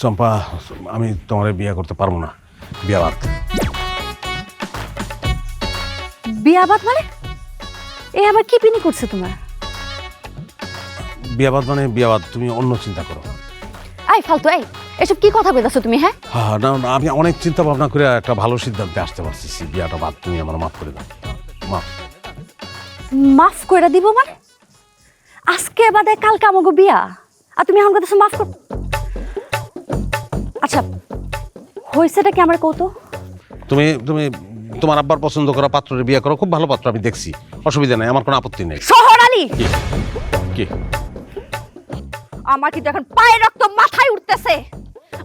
চম্পা, আমি তোমার বিয়ে করতে পারবো না। বিয়া বাদ। বিয়া বাদ মানে? এ আবার কি পিনি করছে তোমার? বিয়া বাদ মানে বিয়া বাদ, তুমি অন্য চিন্তা করো। আই ফালতু, এই এসব কি কথা কইতাছো তুমি? হ্যাঁ হ্যাঁ, না না, আমি অনেক চিন্তা ভাবনা করে একটা ভালো সিদ্ধান্তে আসতে পারতেছি। বিয়াটা বাদ, তুমি আমার মাফ করে দাও। মাফ। মাফ কইরা দিব মানে? আজকে বাদে কালকে আমাকে বিয়া, আর তুমি এখন কইতাছো মাফ কর? আচ্ছা, হইছেটা কি আমার কৌতো? তুমি তুমি তোমার আব্বার পছন্দ করা পাত্রের বিয়ে করো, খুব ভালো পাত্র আমি দেখছি, অসুবিধা নেই, আমার কোনো আপত্তি নেই। শহর আলী, কি কি আমার কিন্তু এখন পায়ের রক্ত মাথায় উঠতেছে।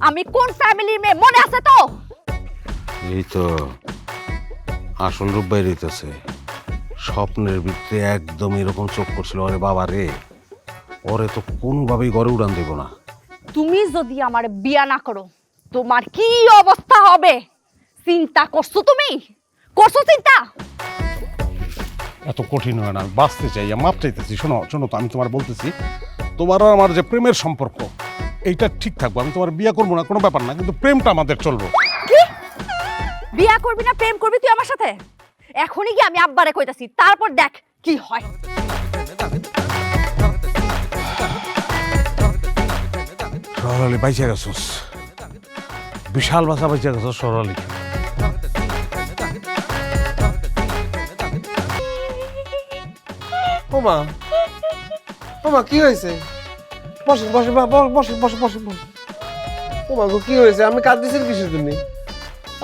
আমি কোন ফ্যামিলির মেয়ে মনে আছে তো? এই তো আসল রূপ বাইরে হইতেছে। স্বপ্নের ভিতরে একদম এরকম চোখ করছিল, ওরে বাবা রে, ওরে তো কোনোভাবেই ঘরে উড়ান দেব না। তুমি যদি আমার বিয়া না করো, তোমার কি অবস্থা হবে চিন্তা করছো? তুমি করছো চিন্তা? এত কঠিন হয় না, আমি বাঁচতে চাই, মাপ চাইতেছি। শোনো শোনো তো, আমি তোমার বলতেছি, তোমার আর আমার যে প্রেমের সম্পর্ক, এইটা ঠিক থাকবো। আমি তোমার বিয়ে করবো না, কোনো ব্যাপার না, কিন্তু প্রেমটা আমাদের চলবো। কি বিয়া করবি না প্রেম করবি তুই আমার সাথে? এখনই কি আমি আব্বারে কইতাছি, তারপর দেখ কি হয়। সরালি বাইচা গেছস, বিশাল বাসা বাইচা গেছস সরালি। ওমা, ওমা কি হয়েছে? বসেন বসেন বসেন বসেন বসেন বসেন। ওমা গো কি হয়েছে? আপনি কাঁদতেছেন কিসের জন্য?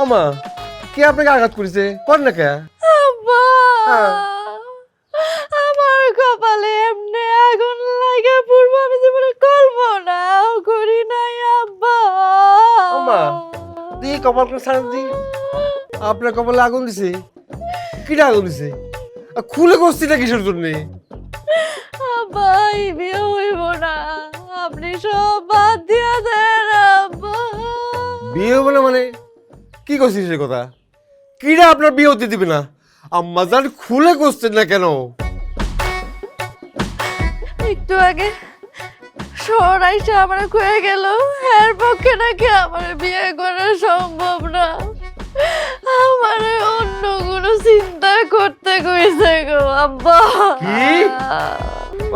ওমা, কে আপনাকে আঘাত করেছে? কর না কে? আব্বা, হ্যাঁ। আমার কপালে এমনি আগুন লাগা পূর্ব আমি জীবনে কল্পনাও করি নাই আব্বা। ওমা, তুই কপাল করে ছাড় দি। আপনার কপালে আগুন দিছে? কিটা আগুন দিছে? আর খুলে করছিটা কিসের জন্য? আব্বা, এই বিয়ে হইব না, আপনি সব বাদ দিয়া দেন আব্বা। বিয়ে হবে না মানে? কি করছিস সে কথা? কিটা আপনার বিয়ে হতে দিবে না? আম্মা জান খুলে করছেন না কেন? একটু আগে সরাইসা আমার কয়ে গেল এর পক্ষে নাকি আমার বিয়ে করা সম্ভব না, আমার অন্য কোনো চিন্তা করতে কইছে গো আব্বা। কি?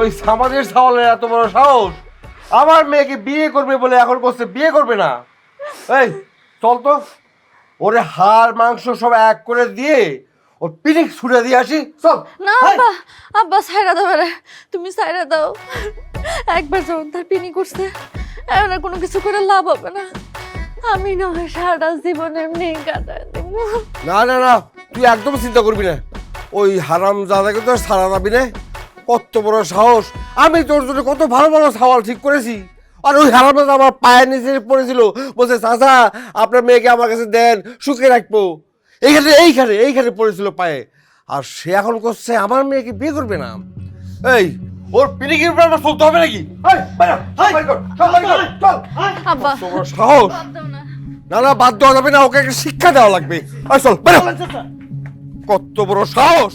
ওই সমাজের সাওয়ালের এত বড় সাহস, আমার মেয়েকে বিয়ে করবে বলে এখন করছে বিয়ে করবে না? এই চল তো, ওরে হাড় মাংস সব এক করে দিয়ে ওর পিঠে ছুড়ে দিয়ে আসি, চল। না আব্বা, আব্বা সাইরা দাও রে, তুমি সাইরা দাও। একবার যখন তার পিনি করছে, এখন আর কোনো কিছু করে লাভ হবে না। আমি না হয় সারাটা জীবন এমনি কাটায় দিব। না না না, তুই একদম চিন্তা করবি না, ওই হারাম জাদাকে তো আর সারা যাবি না। কত বড় সাহস! আমি তোর জন্য কত ভালো ভালো সাওয়াল ঠিক করেছি, আর ওই হারাম জাদা আমার পায়ের নিচে পড়েছিল, বলছে চাচা আপনার মেয়েকে আমার কাছে দেন, সুখে রাখবো। এইখানে এইখানে এইখানে পড়েছিল পায়ে, আর সে এখন করছে আমার মেয়েকে বিয়ে করবে না। এই ওর পিনিকির উপর আমার চলতে হবে নাকি? এই, বাইরে, বাইরে কর, চল, বাইরে কর, চল। আব্বা কত বড় সাহস! না না, বাদ দেওয়া যাবে না, ওকে একটা শিক্ষা দেওয়া লাগবে। আয় চল, বাইরে। কত বড় সাহস!